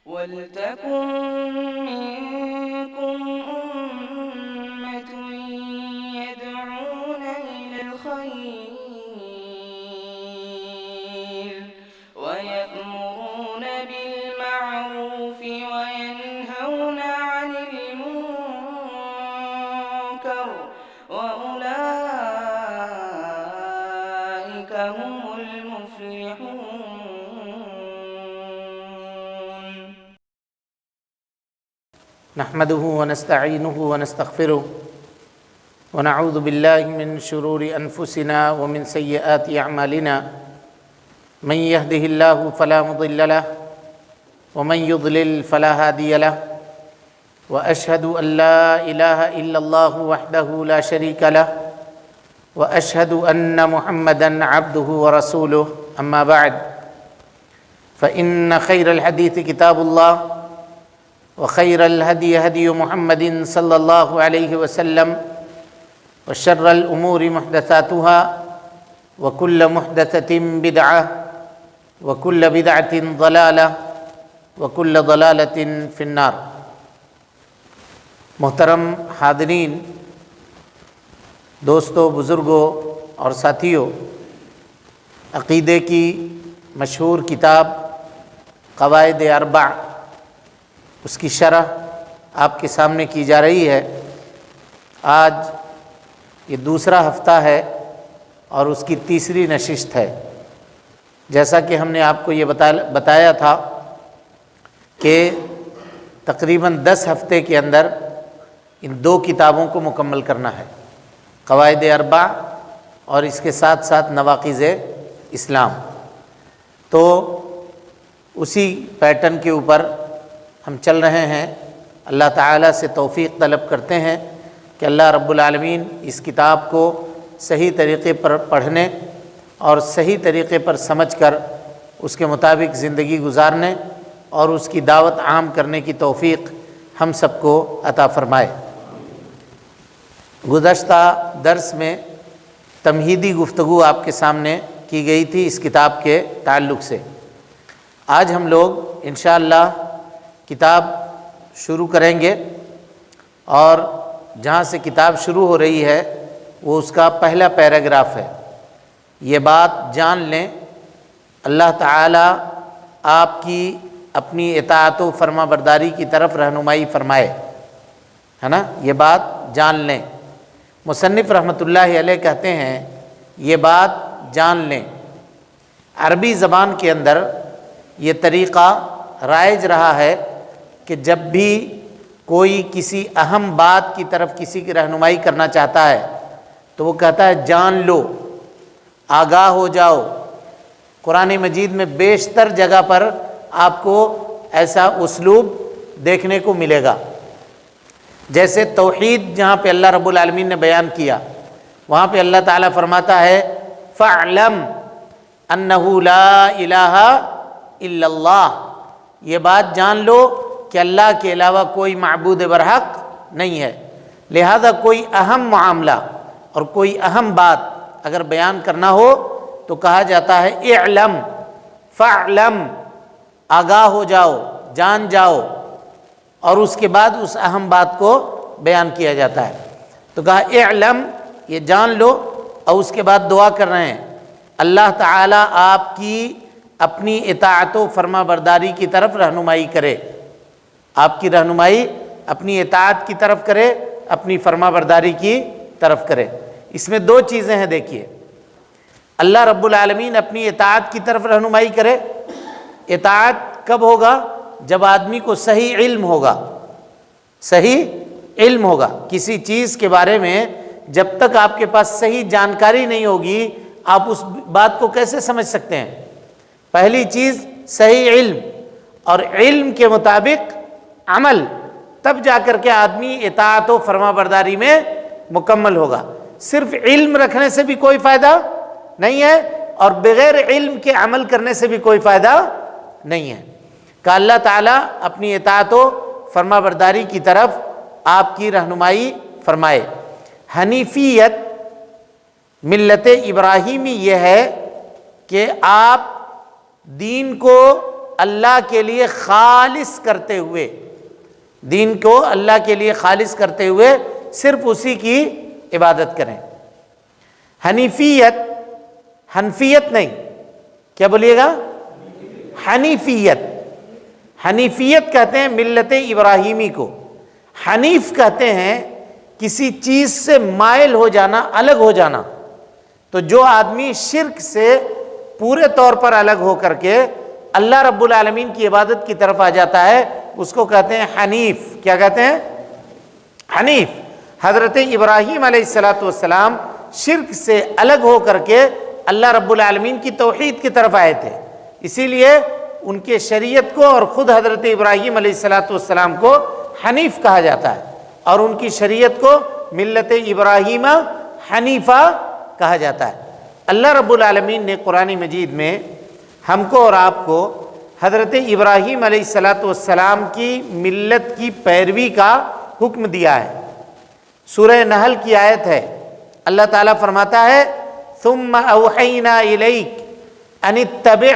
وَلْتَكُن مِّنكُمْ أُمَّةٌ يَدْعُونَ إِلَى الْخَيْرِ وَيَأْمُرُونَ بِالْمَعْرُوفِ وَيَنْهَوْنَ عَنِ الْمُنكَرِ وَأُولَٰئِكَ هُمُ الْمُفْلِحُونَ. نحمده ونستعينه ونستغفره ونعوذ بالله من شرور أنفسنا ومن سيئات أعمالنا من يهده الله فلا مضل له ومن يضلل فلا هادي له وأشهد أن لا إله إلا الله وحده لا شريك له وأشهد أن محمدًا عبده ورسوله أما بعد فإن خير الحديث كتاب الله وخير الهدي هدي محمد صلى الله عليه وسلم وشر الأمور محدثاتها وكل محدثة بدعة وكل بدعة ضلالة وكل ضلالة في النار. محترم حاضرین، دوستوں، بزرگوں اور ساتھیوں، عقیدے کی مشہور کتاب قواعد اربع، اس کی شرح آپ کے سامنے کی جا رہی ہے۔ آج یہ دوسرا ہفتہ ہے اور اس کی تیسری نشست ہے۔ جیسا کہ ہم نے آپ کو یہ بتایا تھا کہ تقریباً 10 ہفتے کے اندر ان 2 کتابوں کو مکمل کرنا ہے، قواعد اربع اور اس کے ساتھ ساتھ نواقض اسلام۔ تو اسی پیٹرن کے اوپر ہم چل رہے ہیں۔ اللہ تعالیٰ سے توفیق طلب کرتے ہیں کہ اللہ رب العالمین اس کتاب کو صحیح طریقے پر پڑھنے اور صحیح طریقے پر سمجھ کر اس کے مطابق زندگی گزارنے اور اس کی دعوت عام کرنے کی توفیق ہم سب کو عطا فرمائے۔ گزشتہ درس میں تمہیدی گفتگو آپ کے سامنے کی گئی تھی اس کتاب کے تعلق سے۔ آج ہم لوگ انشاءاللہ کتاب شروع کریں گے، اور جہاں سے کتاب شروع ہو رہی ہے وہ اس کا پہلا پیراگراف ہے۔ یہ بات جان لیں، اللہ تعالی آپ کی اپنی اطاعت و فرما برداری کی طرف رہنمائی فرمائے، ہے نا؟ یہ بات جان لیں۔ مصنف رحمۃ اللہ علیہ کہتے ہیں یہ بات جان لیں۔ عربی زبان کے اندر یہ طریقہ رائج رہا ہے کہ جب بھی کوئی کسی اہم بات کی طرف کسی کی رہنمائی کرنا چاہتا ہے تو وہ کہتا ہے جان لو، آگاہ ہو جاؤ۔ قرآن مجید میں بیشتر جگہ پر آپ کو ایسا اسلوب دیکھنے کو ملے گا۔ جیسے توحید جہاں پہ اللہ رب العالمین نے بیان کیا، وہاں پہ اللہ تعالیٰ فرماتا ہے فَاعْلَمْ أَنَّهُ لَا إِلَٰهَ إِلَّا اللَّهُ، یہ بات جان لو کہ اللہ کے علاوہ کوئی معبود برحق نہیں ہے۔ لہذا کوئی اہم معاملہ اور کوئی اہم بات اگر بیان کرنا ہو تو کہا جاتا ہے اعلم، فاعلم، آگاہ ہو جاؤ، جان جاؤ، اور اس کے بعد اس اہم بات کو بیان کیا جاتا ہے۔ تو کہا اعلم، یہ جان لو، اور اس کے بعد دعا کر رہے ہیں اللہ تعالیٰ آپ کی اپنی اطاعت و فرما برداری کی طرف رہنمائی کرے، آپ کی رہنمائی اپنی اطاعت کی طرف کرے، اپنی فرما برداری کی طرف کرے۔ اس میں 2 چیزیں ہیں، دیکھیے، اللہ رب العالمین اپنی اطاعت کی طرف رہنمائی کرے۔ اطاعت کب ہوگا؟ جب آدمی کو صحیح علم ہوگا، صحیح علم ہوگا۔ کسی چیز کے بارے میں جب تک آپ کے پاس صحیح جانکاری نہیں ہوگی آپ اس بات کو کیسے سمجھ سکتے ہیں؟ پہلی چیز صحیح علم، اور علم کے مطابق عمل، تب جا کر کے آدمی اطاعت و فرما برداری میں مکمل ہوگا۔ صرف علم رکھنے سے بھی کوئی فائدہ نہیں ہے، اور بغیر علم کے عمل کرنے سے بھی کوئی فائدہ نہیں ہے۔ کہ اللہ تعالیٰ اپنی اطاعت و فرما برداری کی طرف آپ کی رہنمائی فرمائے۔ حنیفیت ملت ابراہیمی یہ ہے کہ آپ دین کو اللہ کے لیے خالص کرتے ہوئے، دین کو اللہ کے لیے خالص کرتے ہوئے صرف اسی کی عبادت کریں۔ حنیفیت، حنفیت نہیں، کیا بولیے گا؟ حنیفیت۔ حنیفیت کہتے ہیں ملت ابراہیمی کو، حنیف کہتے ہیں کسی چیز سے مائل ہو جانا، الگ ہو جانا۔ تو جو آدمی شرک سے پورے طور پر الگ ہو کر کے اللہ رب العالمین کی عبادت کی طرف آ جاتا ہے، اس کو کہتے ہیں حنیف۔ کیا کہتے ہیں؟ حنیف۔ حضرت ابراہیم علیہ السلام شرک سے الگ ہو کر کے اللہ رب العالمین کی توحید کی طرف آئے تھے، اسی لیے ان کے شریعت کو اور خود حضرت ابراہیم علیہ السلام کو حنیف کہا جاتا ہے، اور ان کی شریعت کو ملت ابراہیم حنیفہ کہا جاتا ہے۔ اللہ رب العالمین نے قرآن مجید میں ہم کو اور آپ کو حضرت ابراہیم علیہ السلام کی ملت کی پیروی کا حکم دیا ہے۔ سورہ نحل کی آیت ہے، اللہ تعالیٰ فرماتا ہے ثم اوحینا الیک ان اتبع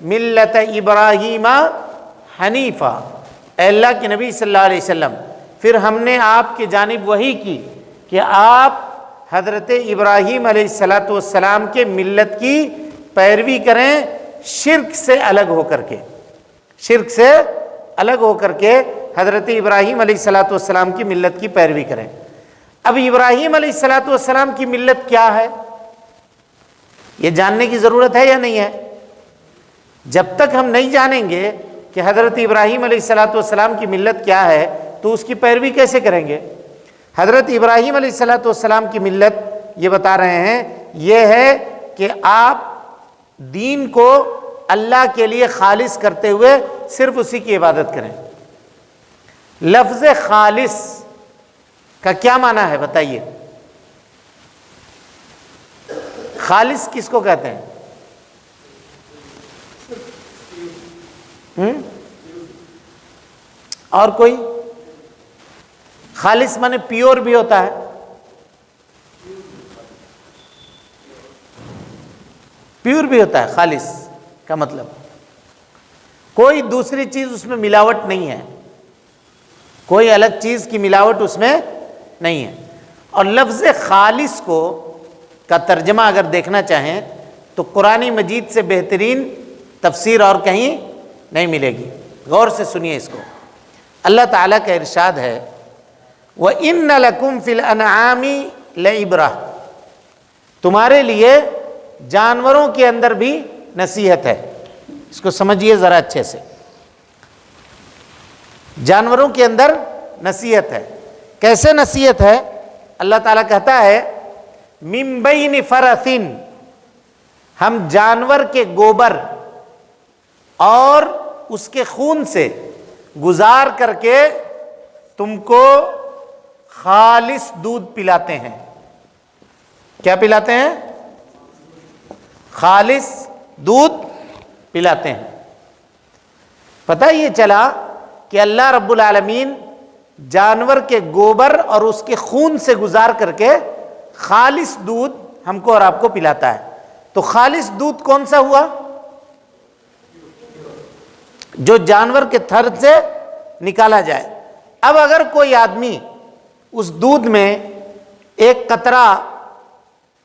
ملت ابراہیم حنیفہ۔ اے اللہ کے نبی صلی اللہ علیہ وسلم، پھر ہم نے آپ کی جانب وحی کی کہ آپ حضرت ابراہیم علیہ السلام کے ملت کی پیروی کریں، شرک سے الگ ہو کر کے، شرک سے الگ ہو کر کے حضرت ابراہیم علیہ السلام کی ملت کی پیروی کریں۔ اب ابراہیم علیہ السلام کی ملت کیا ہے، یہ جاننے کی ضرورت ہے یا نہیں ہے؟ جب تک ہم نہیں جانیں گے کہ حضرت ابراہیم علیہ السلام کی ملت کیا ہے تو اس کی پیروی کیسے کریں گے؟ حضرت ابراہیم علیہ السلام کی ملت یہ بتا رہے ہیں، یہ ہے کہ آپ دین کو اللہ کے لیے خالص کرتے ہوئے صرف اسی کی عبادت کریں۔ لفظ خالص کا کیا معنی ہے بتائیے؟ خالص کس کو کہتے ہیں؟ اور کوئی؟ خالص مانے پیور بھی ہوتا ہے، پیور بھی ہوتا ہے۔ خالص کا مطلب کوئی دوسری چیز اس میں ملاوٹ نہیں ہے، کوئی الگ چیز کی ملاوٹ اس میں نہیں ہے۔ اور لفظ خالص کو کا ترجمہ اگر دیکھنا چاہیں تو قرآن مجید سے بہترین تفسیر اور کہیں نہیں ملے گی۔ غور سے سنیے اس کو۔ اللہ تعالیٰ کا ارشاد ہے وَإِنَّ لَكُمْ فِي الْأَنْعَامِ لَعِبْرَةً، تمہارے لیے جانوروں کے اندر بھی نصیحت ہے۔ اس کو سمجھیے ذرا اچھے سے، جانوروں کے اندر نصیحت ہے۔ کیسے نصیحت ہے؟ اللہ تعالیٰ کہتا ہے مِن بَيْنِ فَرَثٍ، ہم جانور کے گوبر اور اس کے خون سے گزار کر کے تم کو خالص دودھ پلاتے ہیں۔ کیا پلاتے ہیں؟ خالص دودھ پلاتے ہیں۔ پتہ یہ چلا کہ اللہ رب العالمین جانور کے گوبر اور اس کے خون سے گزار کر کے خالص دودھ ہم کو اور آپ کو پلاتا ہے۔ تو خالص دودھ کون سا ہوا؟ جو جانور کے تھر سے نکالا جائے۔ اب اگر کوئی آدمی اس دودھ میں ایک قطرہ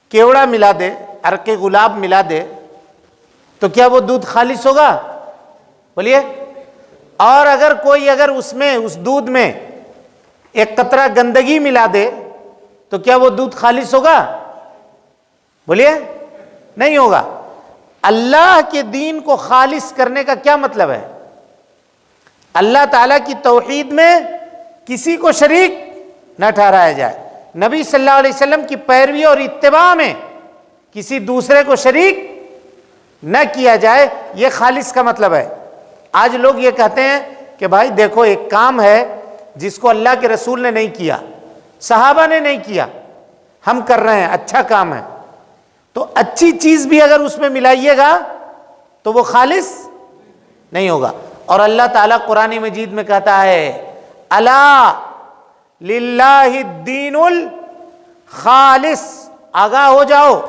کیوڑا ملا دے، عرق گلاب ملا دے، تو کیا وہ دودھ خالص ہوگا؟ بولیے۔ اور اگر کوئی اس میں اس دودھ میں ایک قطرہ گندگی ملا دے تو کیا وہ دودھ خالص ہوگا؟ بولیے، نہیں ہوگا۔ اللہ کے دین کو خالص کرنے کا کیا مطلب ہے؟ اللہ تعالیٰ کی توحید میں کسی کو شریک نہ ٹھہرایا جائے، نبی صلی اللہ علیہ وسلم کی پیروی اور اتباع میں کسی دوسرے کو شریک نہ کیا جائے، یہ خالص کا مطلب ہے۔ آج لوگ یہ کہتے ہیں کہ بھائی دیکھو ایک کام ہے جس کو اللہ کے رسول نے نہیں کیا، صحابہ نے نہیں کیا، ہم کر رہے ہیں، اچھا کام ہے، تو اچھی چیز بھی اگر اس میں ملائیے گا تو وہ خالص نہیں ہوگا۔ اور اللہ تعالیٰ قرآن مجید میں کہتا ہے الا للہ الدین الخالص، آگاہ ہو جاؤ،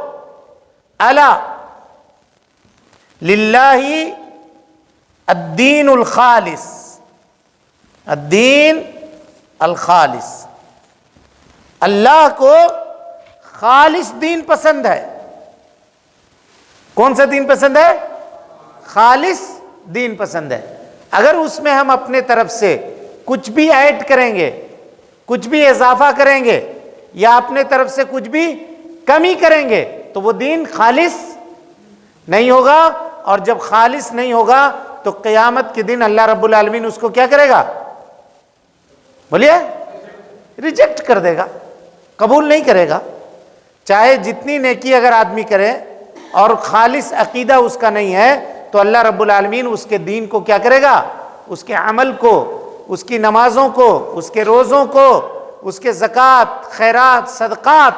الا للہ الدین الخالص، الدین الخالص، اللہ کو خالص دین پسند ہے۔ کون سا دین پسند ہے؟ خالص دین پسند ہے۔ اگر اس میں ہم اپنے طرف سے کچھ بھی ایڈ کریں گے، کچھ بھی اضافہ کریں گے، یا اپنے طرف سے کچھ بھی کمی کریں گے، تو وہ دین خالص نہیں ہوگا، اور جب خالص نہیں ہوگا تو قیامت کے دن اللہ رب العالمین اس کو کیا کرے گا؟ بولیے، ریجیکٹ کر دے گا، قبول نہیں کرے گا۔ چاہے جتنی نیکی اگر آدمی کرے اور خالص عقیدہ اس کا نہیں ہے، تو اللہ رب العالمین اس کے دین کو کیا کرے گا؟ اس کے عمل کو، اس کی نمازوں کو، اس کے روزوں کو، اس کے زکوٰۃ، خیرات، صدقات،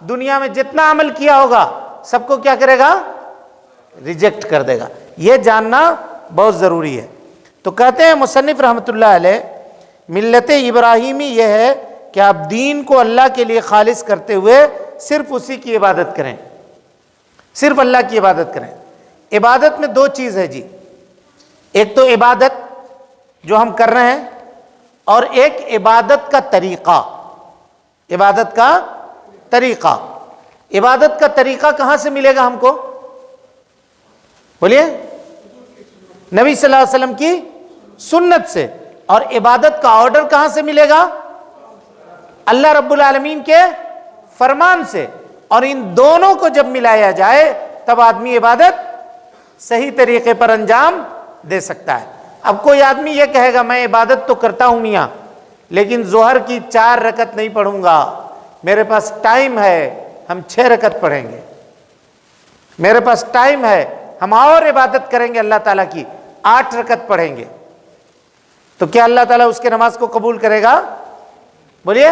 دنیا میں جتنا عمل کیا ہوگا سب کو کیا کرے گا؟ ریجیکٹ کر دے گا۔ یہ جاننا بہت ضروری ہے۔ تو کہتے ہیں مصنف رحمۃ اللہ علیہ، ملت ابراہیمی یہ ہے کہ آپ دین کو اللہ کے لیے خالص کرتے ہوئے صرف اسی کی عبادت کریں، صرف اللہ کی عبادت کریں۔ عبادت میں دو چیز ہے جی، ایک تو عبادت جو ہم کر رہے ہیں، اور ایک عبادت کا طریقہ۔ عبادت کا طریقہ، عبادت کا طریقہ کہاں سے ملے گا ہم کو؟ بولیے، نبی صلی اللہ علیہ وسلم کی سنت سے۔ اور عبادت کا آرڈر کہاں سے ملے گا؟ اللہ رب العالمین کے فرمان سے۔ اور ان دونوں کو جب ملایا جائے تب آدمی عبادت صحیح طریقے پر انجام دے سکتا ہے۔ اب کوئی آدمی یہ کہے گا میں عبادت تو کرتا ہوں میاں، لیکن ظہر کی 4 رکعت نہیں پڑھوں گا، میرے پاس ٹائم ہے ہم 6 رکعت پڑھیں گے، میرے پاس ٹائم ہے ہم اور عبادت کریں گے اللہ تعالیٰ کی 8 رکعت پڑھیں گے، تو کیا اللہ تعالیٰ اس کے نماز کو قبول کرے گا؟ بولیے،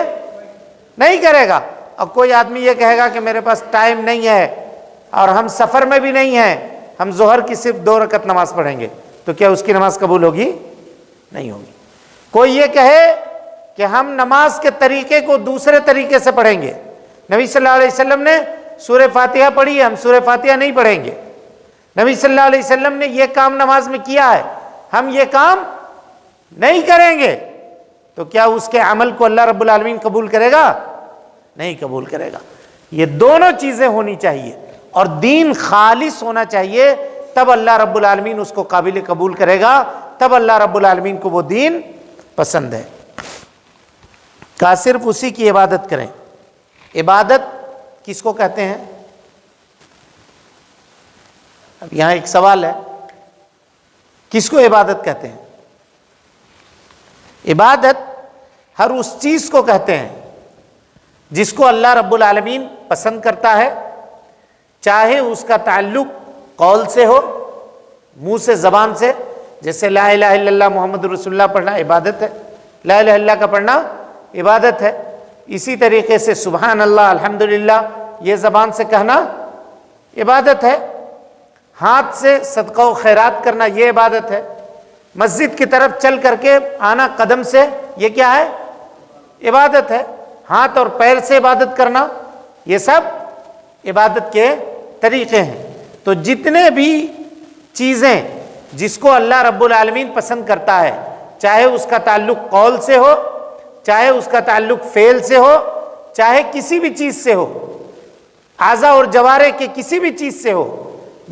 نہیں کرے گا۔ اب کوئی آدمی یہ کہے گا کہ میرے پاس ٹائم نہیں ہے اور ہم سفر میں بھی نہیں ہیں، ہم ظہر کی صرف 2 رکعت نماز پڑھیں گے، تو کیا اس کی نماز قبول ہوگی؟ نہیں ہوگی۔ کوئی یہ کہے کہ ہم نماز کے طریقے کو دوسرے طریقے سے پڑھیں گے، نبی صلی اللہ علیہ وسلم نے سورہ فاتحہ پڑھی ہے، ہم سورہ فاتحہ نہیں پڑھیں گے، نبی صلی اللہ علیہ وسلم نے یہ کام نماز میں کیا ہے، ہم یہ کام نہیں کریں گے، تو کیا اس کے عمل کو اللہ رب العالمین قبول کرے گا؟ نہیں قبول کرے گا۔ یہ دونوں چیزیں ہونی چاہیے، اور دین خالص ہونا چاہیے، تب اللہ رب العالمین اس کو قابل قبول کرے گا، تب اللہ رب العالمین کو وہ دین پسند ہے۔ کہا صرف اسی کی عبادت کریں۔ عبادت کس کو کہتے ہیں؟ اب یہاں ایک سوال ہے، کس کو عبادت کہتے ہیں؟ عبادت ہر اس چیز کو کہتے ہیں جس کو اللہ رب العالمین پسند کرتا ہے، چاہے اس کا تعلق قول سے ہو، منہ سے، زبان سے، جیسے لا الہ الا اللہ محمد رسول اللہ پڑھنا عبادت ہے، لا الہ الا اللہ کا پڑھنا عبادت ہے۔ اسی طریقے سے سبحان اللہ، الحمدللہ یہ زبان سے کہنا عبادت ہے۔ ہاتھ سے صدقہ و خیرات کرنا یہ عبادت ہے۔ مسجد کی طرف چل کر کے آنا قدم سے، یہ کیا ہے؟ عبادت ہے۔ ہاتھ اور پیر سے عبادت کرنا، یہ سب عبادت کے طریقے ہیں۔ تو جتنے بھی چیزیں جس کو اللہ رب العالمین پسند کرتا ہے، چاہے اس کا تعلق قول سے ہو، چاہے اس کا تعلق فعل سے ہو، چاہے کسی بھی چیز سے ہو، اعضاء اور جوارح کے کسی بھی چیز سے ہو،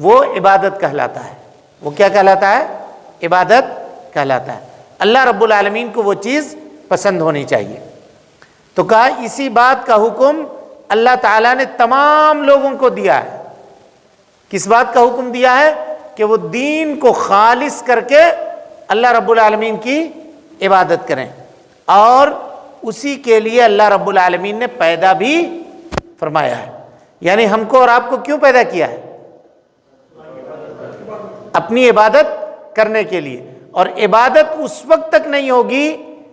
وہ عبادت کہلاتا ہے۔ وہ کیا کہلاتا ہے؟ عبادت کہلاتا ہے۔ اللہ رب العالمین کو وہ چیز پسند ہونی چاہیے۔ تو کہا اسی بات کا حکم اللہ تعالیٰ نے تمام لوگوں کو دیا ہے۔ کس بات کا حکم دیا ہے؟ کہ وہ دین کو خالص کر کے اللہ رب العالمین کی عبادت کریں، اور اسی کے لیے اللہ رب العالمین نے پیدا بھی فرمایا ہے۔ یعنی ہم کو اور آپ کو کیوں پیدا کیا ہے؟ اپنی عبادت کرنے کے لیے۔ اور عبادت اس وقت تک نہیں ہوگی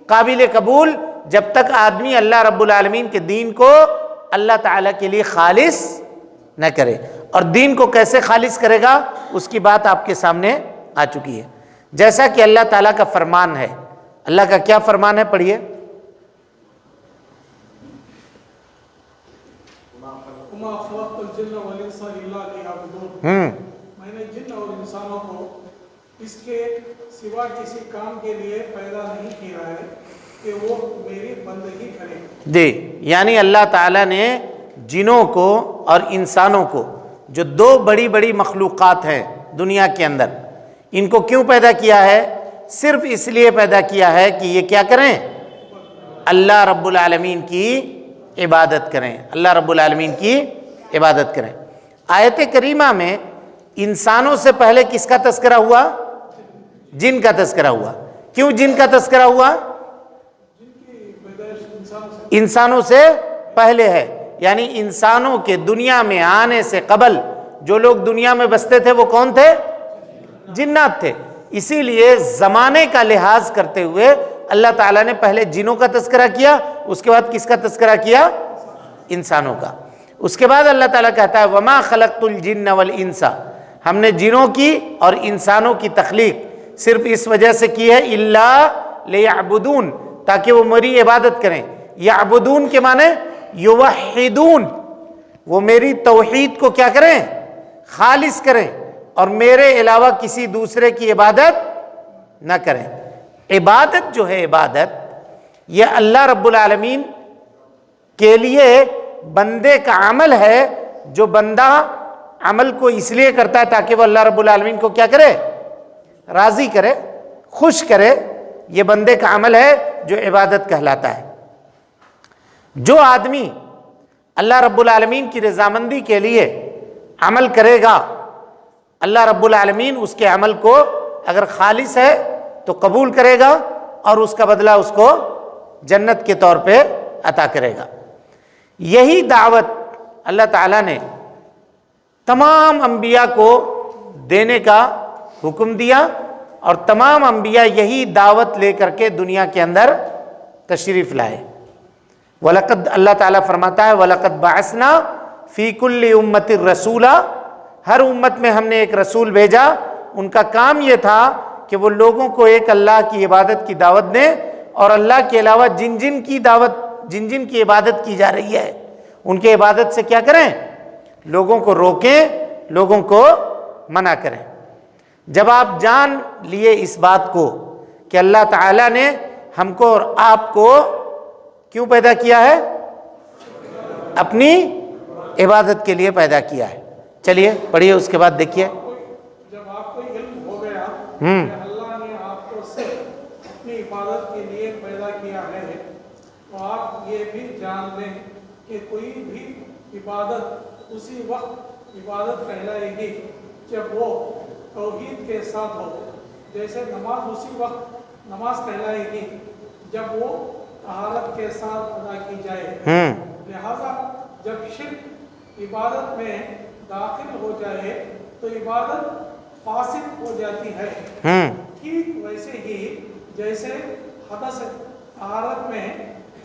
قابل قبول جب تک آدمی اللہ رب العالمین کے دین کو اللہ تعالیٰ کے لیے خالص نہ کرے۔ اور دین کو کیسے خالص کرے گا اس کی بات آپ کے سامنے آ چکی ہے۔ جیسا کہ اللہ تعالیٰ کا فرمان ہے، اللہ کا کیا فرمان ہے؟ پڑھیے۔ میں نے جن اور انسانوں کو اس کے سوا کسی کام کے لیے پیدا نہیں کیا ہے کہ وہ میری بندگی کرے۔ جی، یعنی اللہ تعالیٰ نے جنوں کو اور انسانوں کو، جو دو بڑی بڑی مخلوقات ہیں دنیا کے اندر، ان کو کیوں پیدا کیا ہے؟ صرف اس لیے پیدا کیا ہے کہ یہ کیا کریں؟ اللہ رب العالمین کی عبادت کریں، اللہ رب العالمین کی عبادت کریں۔ آیت کریمہ میں انسانوں سے پہلے کس کا تذکرہ ہوا؟ جن کا تذکرہ ہوا۔ کیوں جن کا تذکرہ ہوا؟ انسانوں سے پہلے ہے، یعنی انسانوں کے دنیا میں آنے سے قبل جو لوگ دنیا میں بستے تھے وہ کون تھے؟ جنات تھے۔ اسی لیے زمانے کا لحاظ کرتے ہوئے اللہ تعالیٰ نے پہلے جنوں کا تذکرہ کیا، اس کے بعد کس کا تذکرہ کیا؟ انسانوں کا۔ اس کے بعد اللہ تعالیٰ کہتا ہے وَمَا خَلَقْتُ الْجِنَّ وَالْإِنسَ، ہم نے جنوں کی اور انسانوں کی تخلیق صرف اس وجہ سے کی ہے إِلَّا لِيَعْبُدُونَ، تاکہ وہ میری عبادت کریں۔ یعبدون کے معنی یوحدون، وہ میری توحید کو کیا کریں؟ خالص کریں، اور میرے علاوہ کسی دوسرے کی عبادت نہ کریں۔ عبادت جو ہے، عبادت یہ اللہ رب العالمین کے لیے بندے کا عمل ہے، جو بندہ عمل کو اس لیے کرتا ہے تاکہ وہ اللہ رب العالمین کو کیا کرے؟ راضی کرے، خوش کرے۔ یہ بندے کا عمل ہے جو عبادت کہلاتا ہے۔ جو آدمی اللہ رب العالمین کی رضامندی کے لیے عمل کرے گا، اللہ رب العالمین اس کے عمل کو اگر خالص ہے تو قبول کرے گا، اور اس کا بدلہ اس کو جنت کے طور پہ عطا کرے گا۔ یہی دعوت اللہ تعالیٰ نے تمام انبیاء کو دینے کا حکم دیا، اور تمام انبیاء یہی دعوت لے کر کے دنیا کے اندر تشریف لائے۔ وَلَقَدْ، اللہ تعالیٰ فرماتا ہے وَلَقَدْ بَعَثْنَا فِي كُلِّ أُمَّةٍ رَسُولًا، ہر امت میں ہم نے ایک رسول بھیجا، ان کا کام یہ تھا کہ وہ لوگوں کو ایک اللہ کی عبادت کی دعوت دیں، اور اللہ کے علاوہ جن جن کی عبادت کی جا رہی ہے ان کے عبادت سے کیا کریں؟ لوگوں کو روکیں، لوگوں کو منع کریں۔ جب آپ جان لیے اس بات کو کہ اللہ تعالیٰ نے ہم کو اور آپ کو کیوں پیدا کیا ہے؟ اپنی عبادت کے لیے پیدا کیا ہے۔ چلیے پڑھیے، اس کے بعد دیکھیے۔ جب آپ کو علم ہو گیا کہ اللہ نے آپ کو صرف اپنی عبادت کے لیے پیدا کیا ہے، تو آپ یہ بھی جان لیں کہ کوئی بھی عبادت اسی وقت عبادت کہلائے گی جب وہ توحید کے ساتھ ہو۔ جیسے نماز اسی وقت نماز کہلائے گی جب وہ طہارت کے ساتھ ادا کی جائے۔ لہذا جب شرک عبادت میں داخل ہو جائے تو عبادت فاسد ہو جاتی ہے۔ ٹھیک ویسے ہی جیسے حدث طہارت میں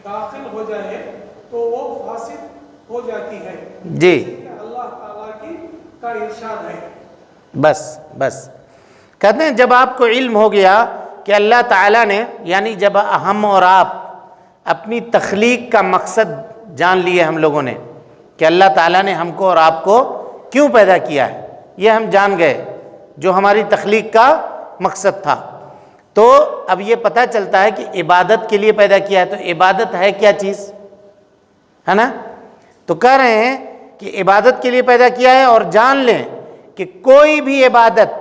داخل ہو جائے تو وہ فاسد ہو جاتی ہے۔ جی، اللہ تعالیٰ کا ارشاد ہے۔ بس کہتے ہیں جب آپ کو علم ہو گیا کہ اللہ تعالیٰ نے، یعنی جب ہم اور آپ اپنی تخلیق کا مقصد جان لیے، ہم لوگوں نے کہ اللہ تعالیٰ نے ہم کو اور آپ کو کیوں پیدا کیا ہے، یہ ہم جان گئے جو ہماری تخلیق کا مقصد تھا، تو اب یہ پتہ چلتا ہے کہ عبادت کے لیے پیدا کیا ہے۔ تو عبادت ہے کیا چیز ہے نا؟ تو کہہ رہے ہیں کہ عبادت کے لیے پیدا کیا ہے، اور جان لیں کہ کوئی بھی عبادت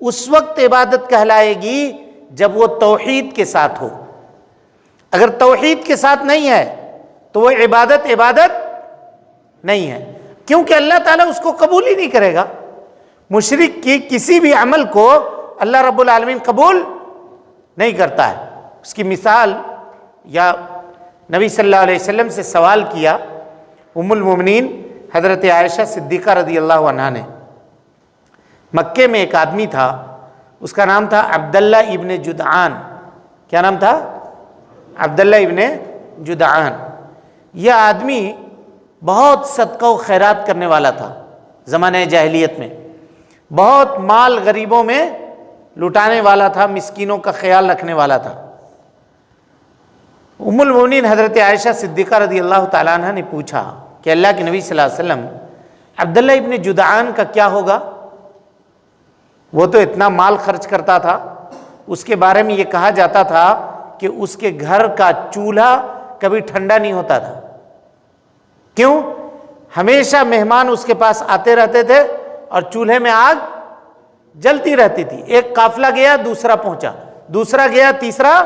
اس وقت عبادت کہلائے گی جب وہ توحید کے ساتھ ہو۔ اگر توحید کے ساتھ نہیں ہے تو وہ عبادت نہیں ہے، کیونکہ اللہ تعالیٰ اس کو قبول ہی نہیں کرے گا۔ مشرک کی کسی بھی عمل کو اللہ رب العالمین قبول نہیں کرتا ہے۔ اس کی مثال، یا نبی صلی اللہ علیہ وسلم سے سوال کیا ام المومنین حضرت عائشہ صدیقہ رضی اللہ عنہا نے۔ مکے میں ایک آدمی تھا، اس کا نام تھا عبداللہ ابن جدعان۔ کیا نام تھا؟ عبداللہ ابن جدعان۔ یہ آدمی بہت صدقہ و خیرات کرنے والا تھا زمانہ جاہلیت میں، بہت مال غریبوں میں لٹانے والا تھا، مسکینوں کا خیال رکھنے والا تھا۔ ام المومنین حضرت عائشہ صدیقہ رضی اللہ تعالیٰ عنہ نے پوچھا کہ اللہ کے نبی صلی اللہ علیہ وسلم، عبداللہ ابن جدعان کا کیا ہوگا؟ وہ تو اتنا مال خرچ کرتا تھا، اس کے بارے میں یہ کہا جاتا تھا کہ اس کے گھر کا چولہا کبھی ٹھنڈا نہیں ہوتا تھا۔ کیوں؟ ہمیشہ مہمان اس کے پاس آتے رہتے تھے اور چولہے میں آگ جلتی رہتی تھی۔ ایک قافلہ گیا، دوسرا پہنچا، دوسرا گیا، تیسرا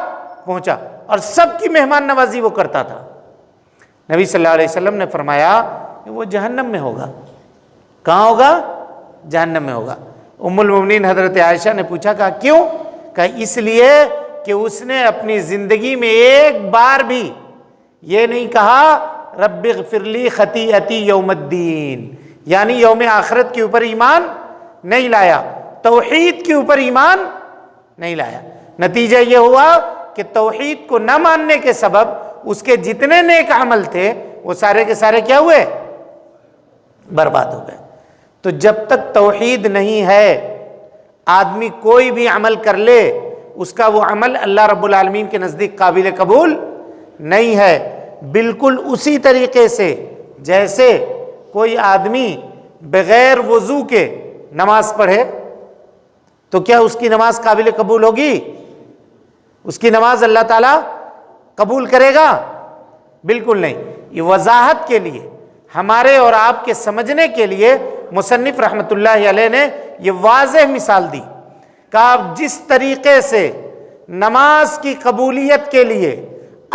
پہنچا، اور سب کی مہمان نوازی وہ کرتا تھا۔ نبی صلی اللہ علیہ وسلم نے فرمایا کہ وہ جہنم میں ہوگا۔ کہاں ہوگا؟ جہنم میں ہوگا۔ ام المومنین حضرت عائشہ نے پوچھا، کہا کیوں؟ کہا اس لیے کہ اس نے اپنی زندگی میں ایک بار بھی یہ نہیں کہا رب اغفر لی خطیئتی یوم الدین، یعنی یوم آخرت کے اوپر ایمان نہیں لایا، توحید کے اوپر ایمان نہیں لایا۔ نتیجہ یہ ہوا کہ توحید کو نہ ماننے کے سبب اس کے جتنے نیک عمل تھے وہ سارے کے سارے کیا ہوئے؟ برباد ہو گئے۔ تو جب تک توحید نہیں ہے، آدمی کوئی بھی عمل کر لے، اس کا وہ عمل اللہ رب العالمین کے نزدیک قابل قبول نہیں ہے۔ بالکل اسی طریقے سے جیسے کوئی آدمی بغیر وضو کے نماز پڑھے تو کیا اس کی نماز قابل قبول ہوگی؟ اس کی نماز اللہ تعالیٰ قبول کرے گا؟ بالکل نہیں۔ یہ وضاحت کے لیے، ہمارے اور آپ کے سمجھنے کے لیے مصنف رحمۃ اللہ علیہ نے یہ واضح مثال دی کہ آپ جس طریقے سے نماز کی قبولیت کے لیے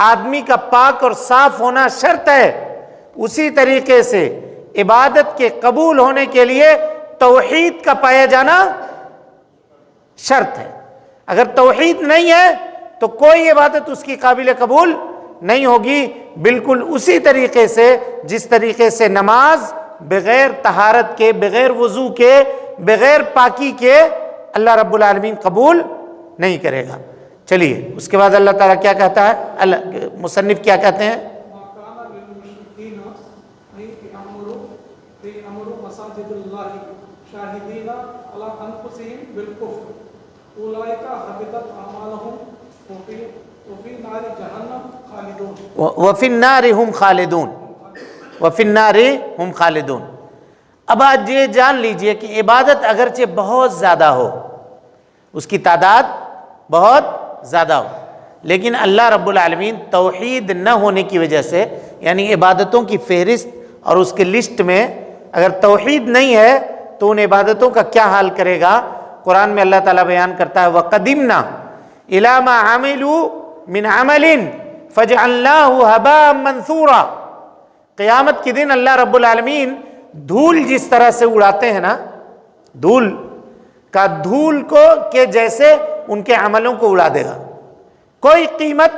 آدمی کا پاک اور صاف ہونا شرط ہے، اسی طریقے سے عبادت کے قبول ہونے کے لیے توحید کا پایا جانا شرط ہے۔ اگر توحید نہیں ہے تو کوئی عبادت اس کی قابل قبول نہیں ہوگی۔ بالکل اسی طریقے سے جس طریقے سے نماز بغیر طہارت کے، بغیر وضو کے، بغیر پاکی کے اللہ رب العالمین قبول نہیں کرے گا۔ چلیے اس کے بعد اللہ تعالیٰ کیا کہتا ہے، مصنف کیا کہتے ہیں؟ وَفِي النَّارِ هُمْ خَالِدُونَ، وَفِي النَّارِ هُمْ خَالِدُونَ۔ اب آج یہ جان لیجئے کہ عبادت اگرچہ بہت زیادہ ہو، اس کی تعداد بہت زیادہ ہو، لیکن اللہ رب العالمین توحید نہ ہونے کی وجہ سے، یعنی عبادتوں کی فہرست اور اس کے لسٹ میں اگر توحید نہیں ہے تو ان عبادتوں کا کیا حال کرے گا؟ قرآن میں اللہ تعالیٰ بیان کرتا ہے وَقَدِمْنَا إِلَى مَا عَمِلُوا مِنْ عَمَلٍ فَجْعَلْنَاهُ هَبَاءً مَنْثُورًا۔ قیامت کے دن اللہ رب العالمین دھول جس طرح سے اڑاتے ہیں نا، دھول کو کہ جیسے ان کے عملوں کو اڑا دے گا۔ کوئی قیمت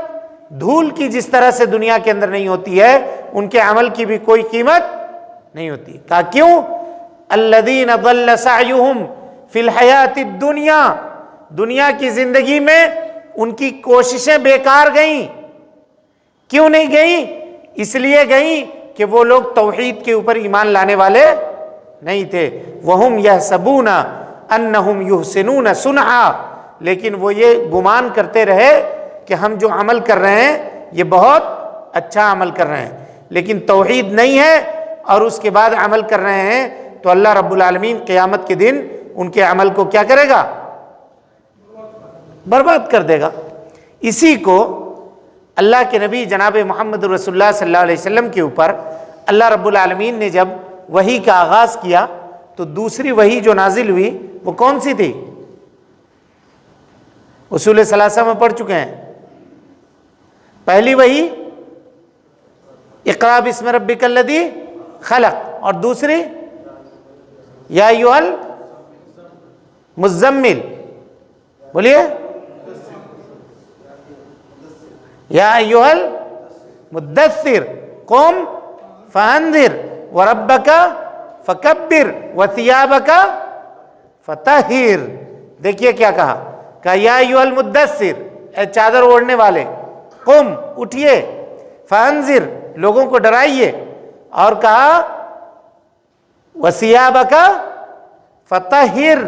دھول کی جس طرح سے دنیا کے اندر نہیں ہوتی ہے، ان کے عمل کی بھی کوئی قیمت نہیں ہوتی۔ کہا کیوں؟ الذین ضل سعیہم فی الحیات الدنیا، دنیا کی زندگی میں ان کی کوششیں بیکار گئیں۔ کیوں نہیں گئیں؟ اس لیے گئیں کہ وہ لوگ توحید کے اوپر ایمان لانے والے نہیں تھے۔ وَهُمْ يَحْسَبُونَ أَنَّهُمْ يُحْسِنُونَ صُنْعًا، لیکن وہ یہ گمان کرتے رہے کہ ہم جو عمل کر رہے ہیں یہ بہت اچھا عمل کر رہے ہیں، لیکن توحید نہیں ہے اور اس کے بعد عمل کر رہے ہیں تو اللہ رب العالمین قیامت کے دن ان کے عمل کو کیا کرے گا؟ برباد کر دے گا۔ اسی کو اللہ کے نبی جناب محمد رسول اللہ صلی اللہ علیہ وسلم کے اوپر اللہ رب العالمین نے جب وحی کا آغاز کیا تو دوسری وحی جو نازل ہوئی وہ کون سی تھی؟ اصول ثلاثہ میں پڑھ چکے ہیں۔ پہلی وحی اقرا بسم ربک الذی خلق، اور دوسری یا ایھا المزمل، بولیے یا ایھا المدثر قم فانذر وربک فکبر وثیابک فطہر۔ دیکھیے کیا کہا، یا ایھا المدثر، اے چادر اوڑھنے والے، قم اٹھیے، فانذر لوگوں کو ڈرائیے، اور کہا وثیابک فطہر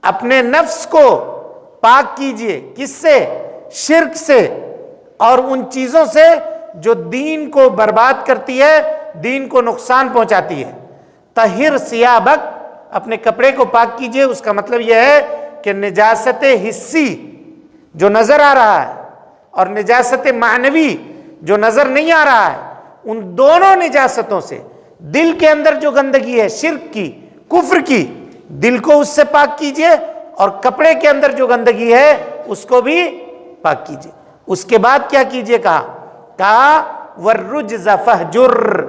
اپنے نفس کو پاک کیجئے۔ کس سے؟ شرک سے اور ان چیزوں سے جو دین کو برباد کرتی ہے، دین کو نقصان پہنچاتی ہے۔ طہر ثیابک اپنے کپڑے کو پاک کیجئے، اس کا مطلب یہ ہے کہ نجاست حسی جو نظر آ رہا ہے اور نجاست معنوی جو نظر نہیں آ رہا ہے، ان دونوں نجاستوں سے دل کے اندر جو گندگی ہے شرک کی، کفر کی، دل کو اس سے پاک کیجئے، اور کپڑے کے اندر جو گندگی ہے اس کو بھی پاک کیجئے۔ اس کے بعد کیا کیجئے کہا وَالرُّجْزَ فَاهْجُرْ،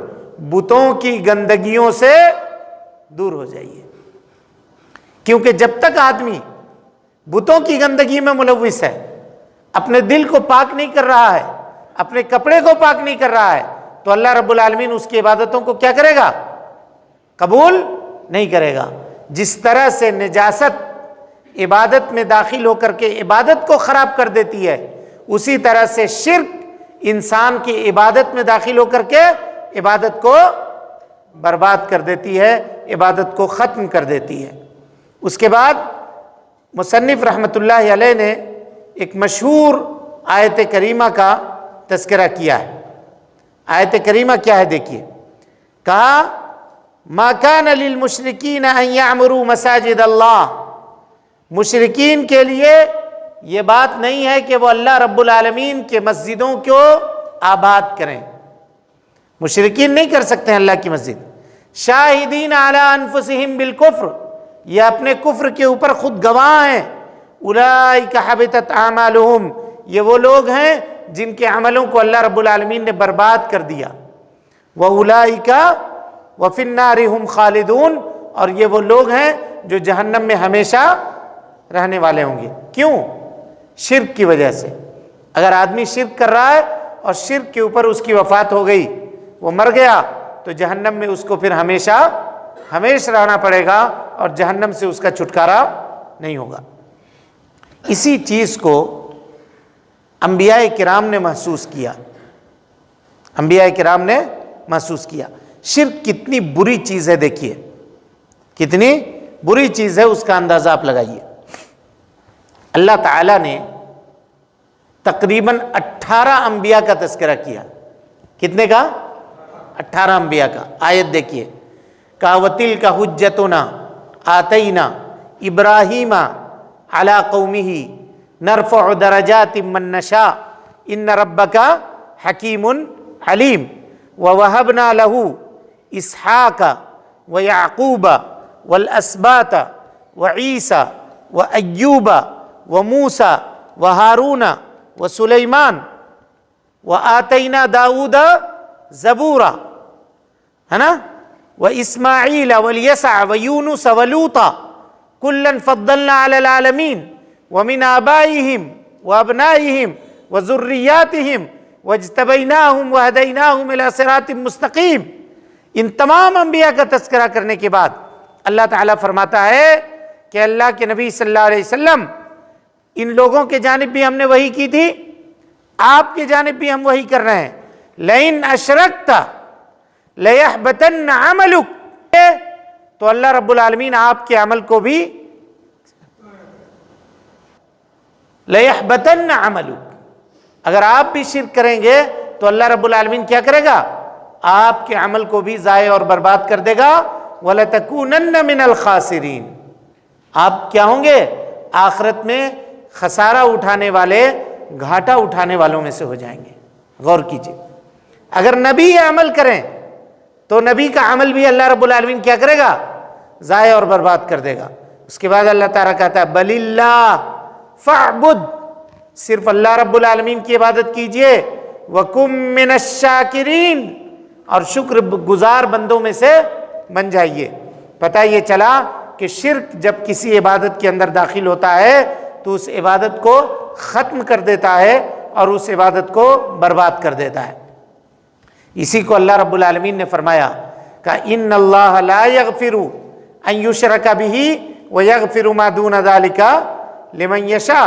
بتوں کی گندگیوں سے دور ہو جائیے، کیونکہ جب تک آدمی بتوں کی گندگی میں ملوث ہے، اپنے دل کو پاک نہیں کر رہا ہے، اپنے کپڑے کو پاک نہیں کر رہا ہے، تو اللہ رب العالمین اس کی عبادتوں کو کیا کرے گا؟ قبول نہیں کرے گا۔ جس طرح سے نجاست عبادت میں داخل ہو کر کے عبادت کو خراب کر دیتی ہے، اسی طرح سے شرک انسان کی عبادت میں داخل ہو کر کے عبادت کو برباد کر دیتی ہے، عبادت کو ختم کر دیتی ہے۔ اس کے بعد مصنف رحمۃ اللہ علیہ نے ایک مشہور آیت کریمہ کا تذکرہ کیا ہے۔ آیت کریمہ کیا ہے دیکھیے، کہا ما کان للمشرکین ان یعمروا مساجد اللہ، مشرکین کے لیے یہ بات نہیں ہے کہ وہ اللہ رب العالمین کے مسجدوں کو آباد کریں، مشرکین نہیں کر سکتے ہیں اللہ کی مسجد۔ شاہدین علی انفسہم بالکفر، یہ اپنے کفر کے اوپر خود گواہ ہیں۔ اولئک حبطت اعمالہم، یہ وہ لوگ ہیں جن کے عملوں کو اللہ رب العالمین نے برباد کر دیا۔ وَأُولَئِكَ وَفِي النَّارِ هُمْ خَالِدُونَ، اور یہ وہ لوگ ہیں جو جہنم میں ہمیشہ رہنے والے ہوں گے۔ کیوں؟ شرک کی وجہ سے۔ اگر آدمی شرک کر رہا ہے اور شرک کے اوپر اس کی وفات ہو گئی، وہ مر گیا، تو جہنم میں اس کو پھر ہمیشہ رہنا پڑے گا، اور جہنم سے اس کا چھٹکارا نہیں ہوگا۔ اسی چیز کو انبیاء کرام نے محسوس کیا، انبیاء کرام نے محسوس کیا۔ شرک کتنی بری چیز ہے، دیکھیے کتنی بری چیز ہے، اس کا اندازہ آپ لگائیے۔ اللہ تعالیٰ نے تقریباً 18 انبیاء کا تذکرہ کیا۔ کتنے کا؟ 18 انبیاء کا۔ آیت دیکھیے، کہا وَتِلْكَ حُجَّتُنَا آتَيْنَا إِبْرَاهِيمَ عَلَىٰ قَوْمِهِ نَرْفَعُ دَرَجَاتٍ مَّن نَّشَاءُ إِنَّ رَبَّكَ حَكِيمٌ حَلِيمٌ وَوَهَبْنَا لَهُ إِسْحَاقَ وَيَعْقُوبَ وَالْأَسْبَاطَ وَعِيسَى وَأَيُّوبَ وَمُوسَى وَهَارُونَ وَسُلَيْمَانَ وَآتَيْنَا دَاوُودَ زَبُورًا، ہے نا، وَإِسْمَاعِيلَ وَالْيَسَعَ وَيُونُسَ وَلُوطًا كُلًّا فَضَّلْنَا عَلَى الْعَالَمِينَ وَمِنْ آبَائِهِمْ وَأَبْنَائِهِمْ وَذُرِّيَّاتِهِمْ وَاجْتَبَيْنَاهُمْ وَهَدَيْنَاهُمْ إِلَىٰ صِرَاطٍ مُّسْتَقِيمٍ۔ ان تمام انبیاء کا تذکرہ کرنے کے بعد اللہ تعالیٰ فرماتا ہے کہ اللہ کے نبی صلی اللہ علیہ وسلم، ان لوگوں کے جانب بھی ہم نے وحی کی تھی، آپ کے جانب بھی ہم وحی کر رہے ہیں۔ لَإِنْ أَشْرَكْتَ لَيَحْبَطَنَّ عَمَلُكَ، تو اللہ رب العالمین آپ کے عمل کو بھی لَيَحْبَطَنَّ عَمَلُكَ، اگر آپ بھی شرک کریں گے تو اللہ رب العالمین کیا کرے گا؟ آپ کے عمل کو بھی ضائع اور برباد کر دے گا۔ وَلَتَكُونَنَّ مِنَ الْخَاسِرِينَ، آپ کیا ہوں گے؟ آخرت میں خسارہ اٹھانے والے، گھاٹا اٹھانے والوں میں سے ہو جائیں گے۔ غور کیجئے، اگر نبی یہ عمل کریں تو نبی کا عمل بھی اللہ رب العالمین کیا کرے گا؟ ضائع اور برباد کر دے گا۔ اس کے بعد اللہ تعالیٰ کہتا ہے بَلِ اللَّهَ فَاعْبُدْ، صرف اللہ رب العالمین کی عبادت کیجئے، وَكُن مِّنَ الشَّاكِرِينَ، اور شکر گزار بندوں میں سے بن جائیے۔ پتہ یہ چلا کہ شرک جب کسی عبادت کے اندر داخل ہوتا ہے تو اس عبادت کو ختم کر دیتا ہے اور اس عبادت کو برباد کر دیتا ہے۔ اسی کو اللہ رب العالمین نے فرمایا کہ ان اللہ لا یغفر ان یشرک بہ ویغفر ما دون ذلک لمن یشاء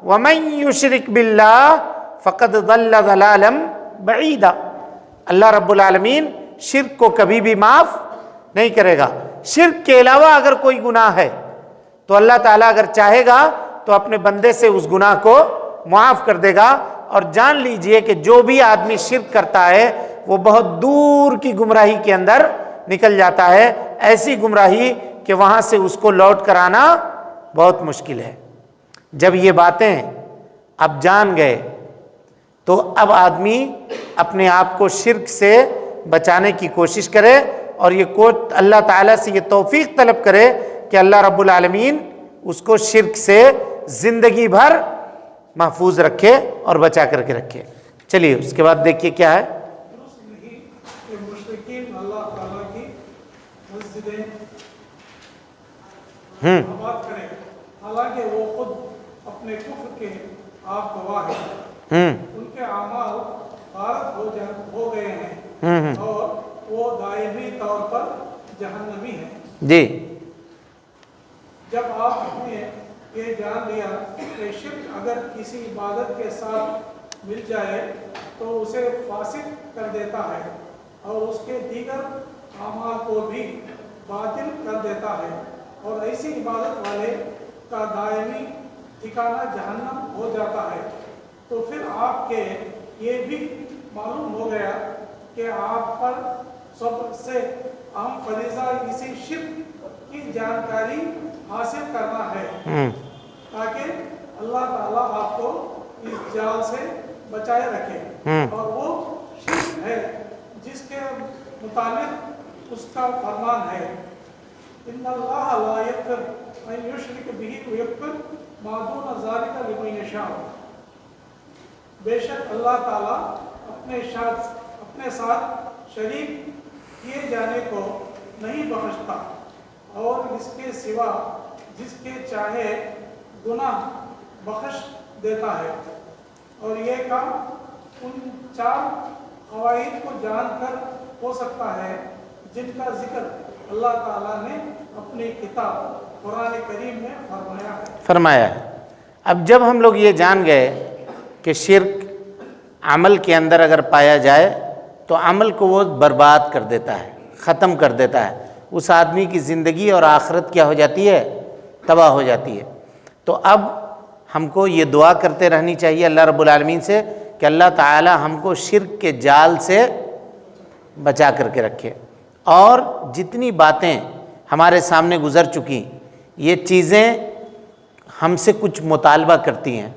ومن یشرک باللہ فقد ضل ضلالا بعیدا۔ اللہ رب العالمین شرک کو کبھی بھی معاف نہیں کرے گا۔ شرک کے علاوہ اگر کوئی گناہ ہے تو اللہ تعالیٰ اگر چاہے گا تو اپنے بندے سے اس گناہ کو معاف کر دے گا۔ اور جان لیجئے کہ جو بھی آدمی شرک کرتا ہے وہ بہت دور کی گمراہی کے اندر نکل جاتا ہے، ایسی گمراہی کہ وہاں سے اس کو لوٹ کر آنا بہت مشکل ہے۔ جب یہ باتیں اب جان گئے تو اب آدمی اپنے آپ کو شرک سے بچانے کی کوشش کرے، اور یہ اللہ تعالیٰ سے یہ توفیق طلب کرے کہ اللہ رب العالمین اس کو شرک سے زندگی بھر محفوظ رکھے اور بچا کر کے رکھے۔ چلیے اس کے بعد دیکھیے کیا ہے۔ درست نہیں کہ مشرکین اللہ تعالیٰ کی مسجدیں آباد کریں، حالانکہ وہ خود اپنے کفر کے آپ گواہ ہیں۔ ان کے اعمال غارت ہو گئے ہیں اور وہ دائمی طور پر جہنمی ہیں۔ جی، جب آپ نے یہ جان لیا کہ شرک اگر کسی عبادت کے ساتھ مل جائے تو اسے فاسد کر دیتا ہے اور اس کے دیگر اعمال کو بھی باطل کر دیتا ہے، اور ایسی عبادت والے کا دائمی ٹھکانہ جہنم ہو جاتا ہے، تو پھر آپ کے یہ بھی معلوم ہو گیا کہ آپ پر سب سے اہم فریضہ اسی شرک کی جانکاری حاصل کرنا ہے تاکہ اللہ تعالیٰ آپ کو اس جال سے بچائے رکھے، اور وہ شرک ہے جس کے متعلق اس کا فرمان ہے، ان اللہ لا یغفر ان یشرک بہ ویغفر ما دون ذلک لمن یشاء۔ بے شک اللہ تعالیٰ اپنے ساتھ شریک کیے جانے کو نہیں بخشتا، اور اس کے سوا جس کے چاہے گناہ بخش دیتا ہے، اور یہ کام ان 4 قواعد کو جان کر ہو سکتا ہے جن کا ذکر اللہ تعالیٰ نے اپنی کتاب قرآن کریم میں فرمایا ہے۔ اب جب ہم لوگ یہ جان گئے کہ شرک عمل کے اندر اگر پایا جائے تو عمل کو وہ برباد کر دیتا ہے، ختم کر دیتا ہے، اس آدمی کی زندگی اور آخرت کیا ہو جاتی ہے؟ تباہ ہو جاتی ہے۔ تو اب ہم کو یہ دعا کرتے رہنی چاہیے اللہ رب العالمین سے کہ اللہ تعالی ہم کو شرک کے جال سے بچا کر کے رکھے، اور جتنی باتیں ہمارے سامنے گزر چکی یہ چیزیں ہم سے کچھ مطالبہ کرتی ہیں،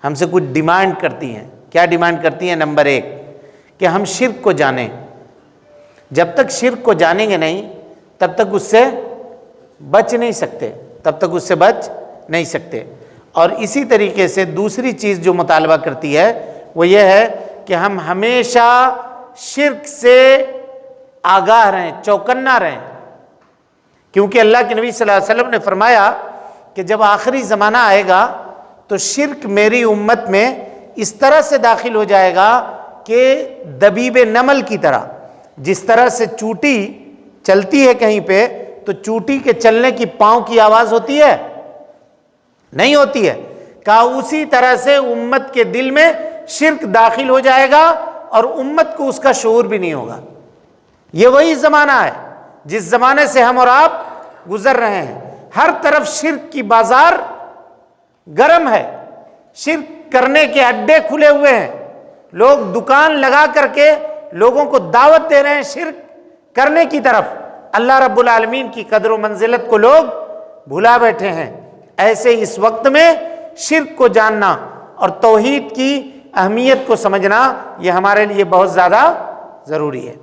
ہم سے کچھ ڈیمانڈ کرتی ہیں۔ کیا ڈیمانڈ کرتی ہیں؟ نمبر 1 کہ ہم شرک کو جانیں۔ جب تک شرک کو جانیں گے نہیں تب تک اس سے بچ نہیں سکتے، اور اسی طریقے سے دوسری چیز جو مطالبہ کرتی ہے وہ یہ ہے کہ ہم ہمیشہ شرک سے آگاہ رہیں، چوکنا رہیں، کیونکہ اللہ کے نبی صلی اللہ علیہ وسلم نے فرمایا کہ جب آخری زمانہ آئے گا تو شرک میری امت میں اس طرح سے داخل ہو جائے گا کہ دبیب نمل کی طرح، جس طرح سے چوٹی چلتی ہے کہیں پہ تو چوٹی کے چلنے کی پاؤں کی آواز ہوتی ہے؟ نہیں ہوتی ہے، کہا اسی طرح سے امت کے دل میں شرک داخل ہو جائے گا اور امت کو اس کا شعور بھی نہیں ہوگا۔ یہ وہی زمانہ ہے جس زمانے سے ہم اور آپ گزر رہے ہیں۔ ہر طرف شرک کی بازار گرم ہے، شرک کرنے کے اڈے کھلے ہوئے ہیں، لوگ دکان لگا کر کے لوگوں کو دعوت دے رہے ہیں شرک کرنے کی طرف۔ اللہ رب العالمین کی قدر و منزلت کو لوگ بھلا بیٹھے ہیں۔ ایسے اس وقت میں شرک کو جاننا اور توحید کی اہمیت کو سمجھنا یہ ہمارے لیے بہت زیادہ ضروری ہے۔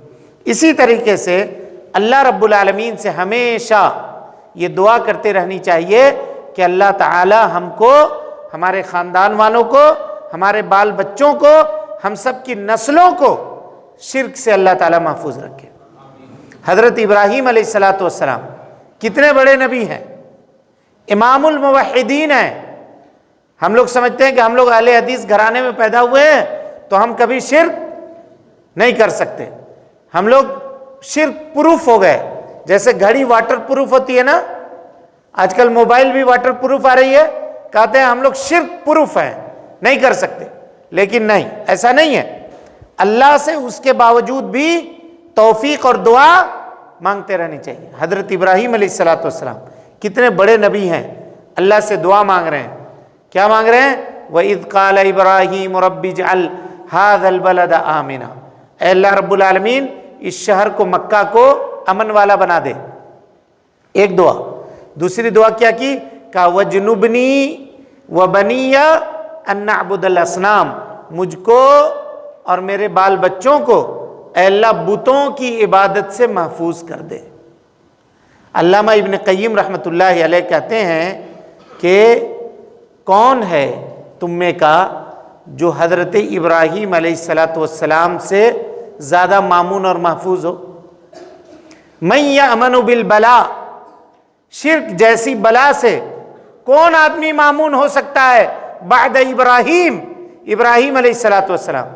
اسی طریقے سے اللہ رب العالمین سے ہمیشہ یہ دعا کرتے رہنی چاہیے کہ اللہ تعالی ہم کو، ہمارے خاندان والوں کو، ہمارے بال بچوں کو، ہم سب کی نسلوں کو شرک سے اللہ تعالی محفوظ رکھے۔ حضرت ابراہیم علیہ السلام کتنے بڑے نبی ہیں، امام الموحدین ہیں۔ ہم لوگ سمجھتے ہیں کہ ہم لوگ اہل حدیث گھرانے میں پیدا ہوئے ہیں تو ہم کبھی شرک نہیں کر سکتے، ہم لوگ شرک پروف ہو گئے۔ جیسے گھڑی واٹر پروف ہوتی ہے نا، آج کل موبائل بھی واٹر پروف آ رہی ہے، کہتے ہیں ہم لوگ شرک پروف ہیں، نہیں کر سکتے۔ لیکن نہیں، ایسا نہیں ہے۔ اللہ سے اس کے باوجود بھی توفیق اور دعا مانگتے رہنی چاہیے۔ حضرت ابراہیم علیہ السلام کتنے بڑے نبی ہیں، اللہ سے دعا مانگ رہے ہیں۔ کیا مانگ رہے ہیں؟ وَإِذْ قَالَ إِبْرَاهِيمُ رَبِّ اجْعَلْ هَذَا الْبَلَدَ آمِنًا، اے اللہ رب العالمین اس شہر کو، مکہ کو امن والا بنا دے۔ ایک دعا. دوسری دعا کیا کی؟ کہا وجنبنی وبنی ان نعبد الاصنام، مجھ کو اور میرے بال بچوں کو اے اللہ بتوں کی عبادت سے محفوظ کر دے. علامہ ابن قیم رحمۃ اللہ علیہ کہتے ہیں کہ کون ہے تم میں کا جو حضرت ابراہیم علیہ السلام سے زیادہ مامون اور محفوظ ہو؟ من یأمن بالبلاء، شرک جیسی بلا سے کون آدمی مامون ہو سکتا ہے بعد ابراہیم؟ ابراہیم علیہ السلام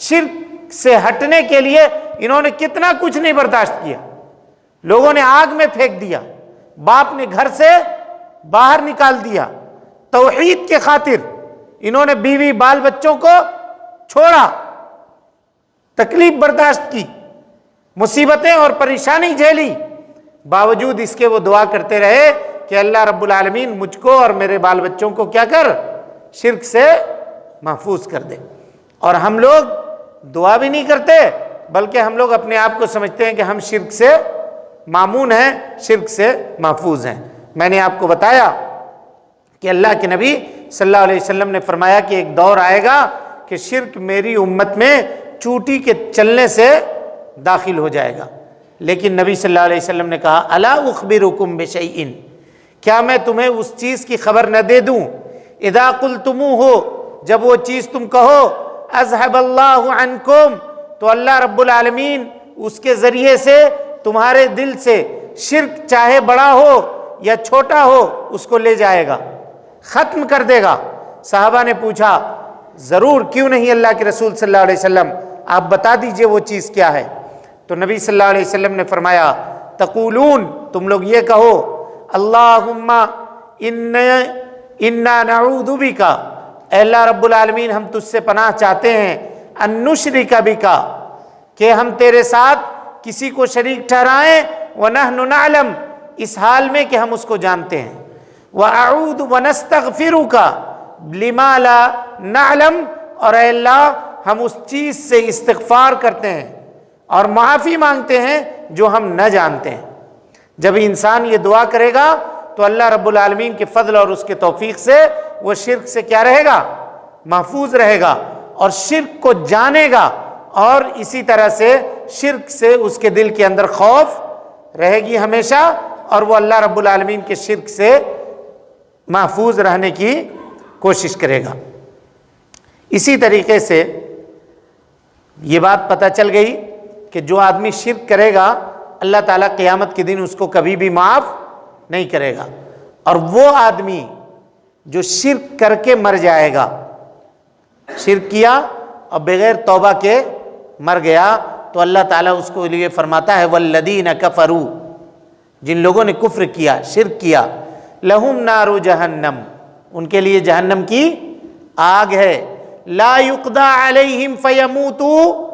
شرک سے ہٹنے کے لیے انہوں نے کتنا کچھ نہیں برداشت کیا. لوگوں نے آگ میں پھینک دیا، باپ نے گھر سے باہر نکال دیا، توحید کے خاطر انہوں نے بیوی بال بچوں کو چھوڑا، تکلیف برداشت کی، مصیبتیں اور پریشانی جھیلی، باوجود اس کے وہ دعا کرتے رہے کہ اللہ رب العالمین مجھ کو اور میرے بال بچوں کو کیا کر؟ شرک سے محفوظ کر دے. اور ہم لوگ دعا بھی نہیں کرتے، بلکہ ہم لوگ اپنے آپ کو سمجھتے ہیں کہ ہم شرک سے مامون ہیں، شرک سے محفوظ ہیں. میں نے آپ کو بتایا کہ اللہ کے نبی صلی اللہ علیہ وسلم نے فرمایا کہ ایک دور آئے گا کہ شرک میری امت میں چوٹی کے چلنے سے داخل ہو جائے گا. لیکن نبی صلی اللہ علیہ وسلم نے کہا الا اخبرکم بشیء، کیا میں تمہیں اس چیز کی خبر نہ دے دوں؟ اذا قلتموہ، جب وہ چیز تم کہو، اذهب اللہ عنکم، تو اللہ رب العالمین اس کے ذریعے سے تمہارے دل سے شرک چاہے بڑا ہو یا چھوٹا ہو اس کو لے جائے گا، ختم کر دے گا. صحابہ نے پوچھا ضرور، کیوں نہیں اللہ کے رسول صلی اللہ علیہ وسلم، آپ بتا دیجئے وہ چیز کیا ہے. تو نبی صلی اللہ علیہ وسلم نے فرمایا تقولون، تم لوگ یہ کہو اللہم انا نعوذ بک، اے اللہ رب العالمین ہم تجھ سے پناہ چاہتے ہیں، ان نشرک بک، کہ ہم تیرے ساتھ کسی کو شریک ٹھہرائیں، ونحن نعلم، اس حال میں کہ ہم اس کو جانتے ہیں، وَأَعُوذُ وَنَسْتَغْفِرُكَ لِمَا لَا نَعْلَمْ، اور اے اللہ ہم اس چیز سے استغفار کرتے ہیں اور معافی مانگتے ہیں جو ہم نہ جانتے ہیں. جب انسان یہ دعا کرے گا تو اللہ رب العالمین کے فضل اور اس کے توفیق سے وہ شرک سے کیا رہے گا؟ محفوظ رہے گا، اور شرک کو جانے گا، اور اسی طرح سے شرک سے اس کے دل کے اندر خوف رہے گی ہمیشہ، اور وہ اللہ رب العالمین کے شرک سے محفوظ رہنے کی کوشش کرے گا. اسی طریقے سے یہ بات پتہ چل گئی کہ جو آدمی شرک کرے گا اللہ تعالیٰ قیامت کے دن اس کو کبھی بھی معاف نہیں کرے گا. اور وہ آدمی جو شرک کر کے مر جائے گا، شرک کیا اور بغیر توبہ کے مر گیا، تو اللہ تعالیٰ اس کو لیے فرماتا ہے والذین کفروا، جن لوگوں نے کفر کیا، شرک کیا، لہم نار جہنم، ان کے لیے جہنم کی آگ ہے، لا یقضی علیہم فیموتوا،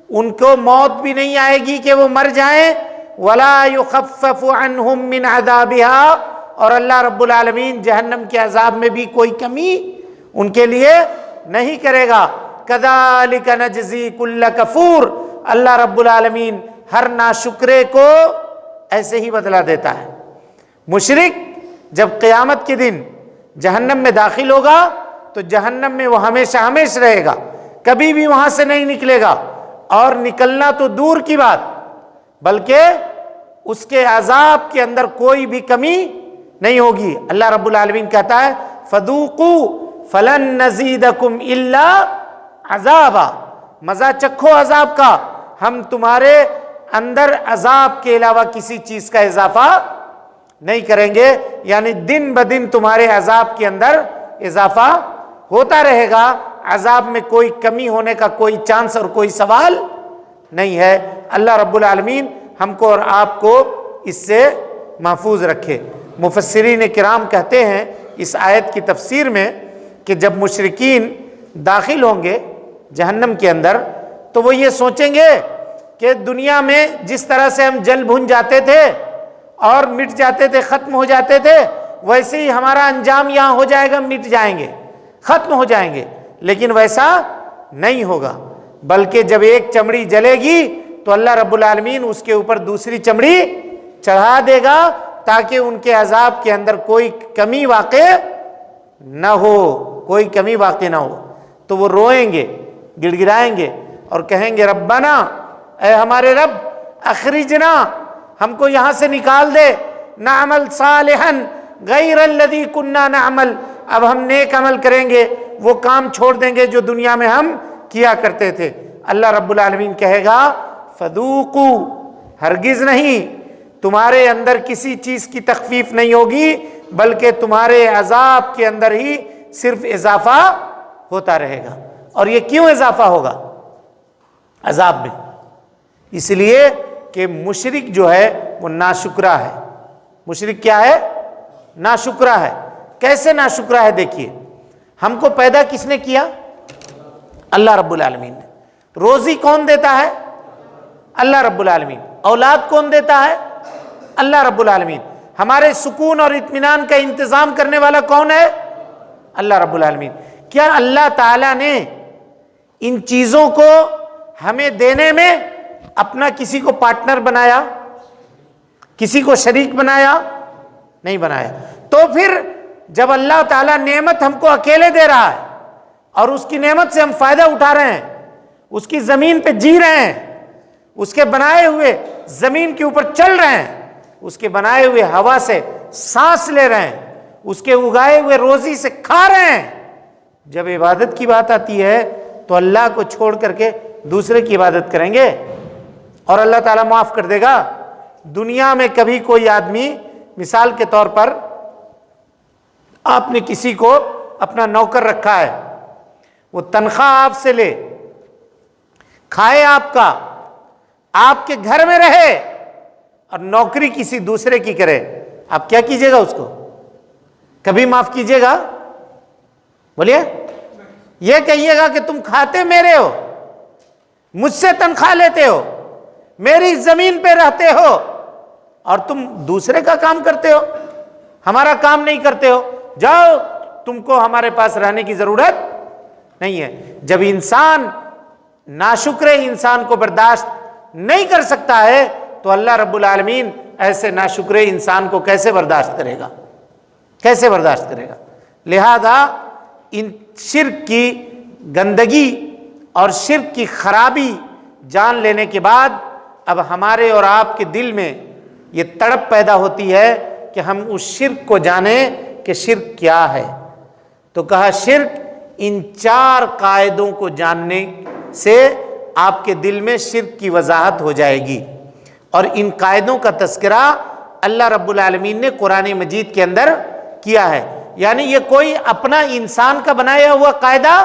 ان کو موت بھی نہیں آئے گی کہ وہ مر جائیں، ولا یخفف عنہم من عذابها، اور اللہ رب العالمین جہنم کے عذاب میں بھی کوئی کمی ان کے لیے نہیں کرے گا. کذالک نجزی کل کفور، اللہ رب العالمین ہر ناشکرے کو ایسے ہی بدلہ دیتا ہے. مشرک جب قیامت کے دن جہنم میں داخل ہوگا تو جہنم میں وہ ہمیشہ ہمیشہ رہے گا، کبھی بھی وہاں سے نہیں نکلے گا، اور نکلنا تو دور کی بات بلکہ اس کے عذاب کے اندر کوئی بھی کمی نہیں ہوگی. اللہ رب العالمین کہتا ہے فذوقوا فلن نزیدکم الا عذابا، مزہ چکھو عذاب کا، ہم تمہارے اندر عذاب کے علاوہ کسی چیز کا اضافہ نہیں کریں گے. یعنی دن بدن تمہارے عذاب کے اندر اضافہ ہوتا رہے گا، عذاب میں کوئی کمی ہونے کا کوئی چانس اور کوئی سوال نہیں ہے. اللہ رب العالمین ہم کو اور آپ کو اس سے محفوظ رکھے. مفسرین کرام کہتے ہیں اس آیت کی تفسیر میں کہ جب مشرکین داخل ہوں گے جہنم کے اندر تو وہ یہ سوچیں گے کہ دنیا میں جس طرح سے ہم جل بھن جاتے تھے اور مٹ جاتے تھے، ختم ہو جاتے تھے، ویسے ہی ہمارا انجام یہاں ہو جائے گا، مٹ جائیں گے، ختم ہو جائیں گے. لیکن ویسا نہیں ہوگا، بلکہ جب ایک چمڑی جلے گی تو اللہ رب العالمین اس کے اوپر دوسری چمڑی چڑھا دے گا تاکہ ان کے عذاب کے اندر کوئی کمی واقع نہ ہو، کوئی کمی واقع نہ ہو۔ تو وہ روئیں گے، گڑ گڑائیں گے اور کہیں گے ربنا، اے ہمارے رب، اخرجنا، ہم کو یہاں سے نکال دے، نعمل صالحا غیر الذی کننا نعمل، اب ہم نیک عمل کریں گے، وہ کام چھوڑ دیں گے جو دنیا میں ہم کیا کرتے تھے۔ اللہ رب العالمین کہے گا فذوقوا، ہرگز نہیں، تمہارے اندر کسی چیز کی تخفیف نہیں ہوگی، بلکہ تمہارے عذاب کے اندر ہی صرف اضافہ ہوتا رہے گا۔ اور یہ کیوں اضافہ ہوگا عذاب میں؟ اس لیے کہ مشرک جو ہے وہ ناشکرا ہے۔ مشرک کیا ہے؟ ناشکرا ہے۔ کیسے ناشکرا ہے؟ دیکھیے، ہم کو پیدا کس نے کیا؟ اللہ رب العالمین نے۔ روزی کون دیتا ہے؟ اللہ رب العالمین۔ اولاد کون دیتا ہے؟ اللہ رب العالمین۔ ہمارے سکون اور اطمینان کا انتظام کرنے والا کون ہے؟ اللہ رب العالمین۔ کیا اللہ تعالیٰ نے ان چیزوں کو ہمیں دینے میں اپنا کسی کو پارٹنر بنایا؟ کسی کو شریک بنایا؟ نہیں بنایا۔ تو پھر جب اللہ تعالیٰ نعمت ہم کو اکیلے دے رہا ہے اور اس کی نعمت سے ہم فائدہ اٹھا رہے ہیں، اس کی زمین پہ جی رہے ہیں، اس کے بنائے ہوئے زمین کے اوپر چل رہے ہیں، اس کے بنائے ہوئے ہوا سے سانس لے رہے ہیں، اس کے اگائے ہوئے روزی سے کھا رہے ہیں، جب عبادت کی بات آتی ہے تو اللہ کو چھوڑ کر کے دوسرے کی عبادت کریں گے اور اللہ تعالیٰ معاف کر دے گا؟ دنیا میں کبھی کوئی آدمی، مثال کے طور پر آپ نے کسی کو اپنا نوکر رکھا ہے، وہ تنخواہ آپ سے لے، کھائے آپ کا، آپ کے گھر میں رہے اور نوکری کسی دوسرے کی کرے، آپ کیا کیجئے گا اس کو؟ کبھی معاف کیجئے گا؟ بولیے، یہ کہیے گا کہ تم کھاتے میرے ہو، مجھ سے تنخواہ لیتے ہو، میری زمین پہ رہتے ہو اور تم دوسرے کا کام کرتے ہو، ہمارا کام نہیں کرتے ہو، جاؤ، تم کو ہمارے پاس رہنے کی ضرورت نہیں ہے۔ جب انسان ناشکر انسان کو برداشت نہیں کر سکتا ہے تو اللہ رب العالمین ایسے ناشکر انسان کو کیسے برداشت کرے گا؟ کیسے برداشت کرے گا؟ لہذا ان شرک کی گندگی اور شرک کی خرابی جان لینے کے بعد اب ہمارے اور آپ کے دل میں یہ تڑپ پیدا ہوتی ہے کہ ہم اس شرک کو جانیں کہ شرک کیا ہے۔ تو کہا شرک ان 4 قاعدوں کو جاننے سے آپ کے دل میں شرک کی وضاحت ہو جائے گی، اور ان قاعدوں کا تذکرہ اللہ رب العالمین نے قرآن مجید کے اندر کیا ہے۔ یعنی یہ کوئی اپنا انسان کا بنایا ہوا قاعدہ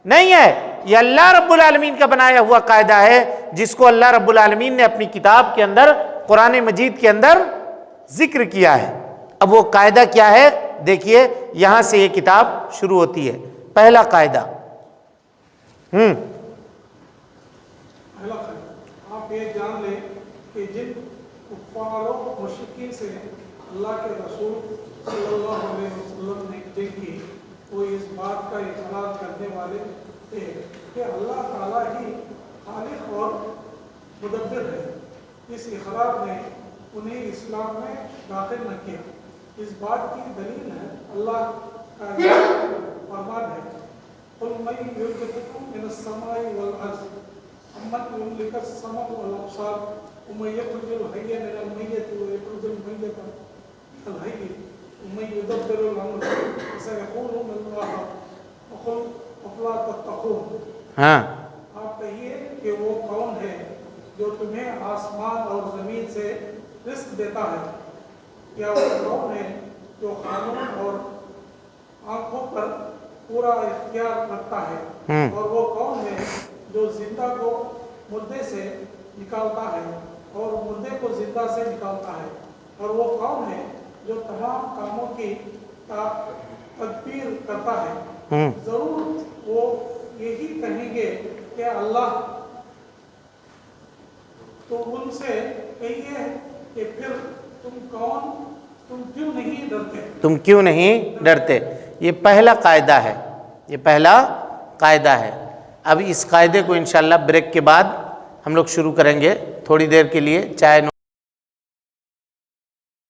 نہیں ہے، یہ اللہ رب العالمین کا بنایا ہوا قاعدہ ہے، جس کو اللہ رب العالمین نے اپنی کتاب کے اندر، قرآن مجید کے اندر ذکر کیا ہے۔ اب وہ قاعدہ کیا ہے؟ دیکھیے، یہاں سے یہ کتاب شروع ہوتی ہے۔ پہلا قاعدہ، آپ یہ جان لیں کہ جن کفار و مشرکین سے اللہ کے رسول صلی اللہ علیہ وسلم نے جنگ کی، وہ اس بات کا اقرار کرنے والے تھے کہ اللہ تعالیٰ ہی خالق اور مدبر ہے۔ اس اقرار نے انہیں اسلام میں داخل نہ کیا۔ اس بات کی دلیل ہے اللہ کا فرمان ہے قل من یرزقکم من السماء والارض امن یملک السمع والابصار ومن یخرج الحی من المیت ویخرج المیت من الحی ومن یدبر الامر فسیقولون اللہ وقل افلا تتقون۔ آپ کہیے کہ وہ کون ہے جو تمہیں آسمان اور زمین سے رزق دیتا ہے، یا وہ کون ہے جو قانون اور آنکھوں پر پورا اختیار رکھتا ہے، اور وہ کون ہے جو زندہ کو مردے سے نکالتا ہے اور مردے کو زندہ سے نکالتا ہے، اور وہ کون ہے جو تمام کاموں کی تدبیر کرتا ہے۔ ضرور وہ یہی کہیں گے کہ اللہ، تو ان سے کہیے کہ پھر تم کیوں نہیں ڈرتے؟ تم کیوں نہیں ڈرتے؟ یہ پہلا قاعدہ ہے، یہ پہلا قاعدہ ہے۔ اب اس قاعدے کو انشاءاللہ بریک کے بعد ہم لوگ شروع کریں گے، تھوڑی دیر کے لیے چائے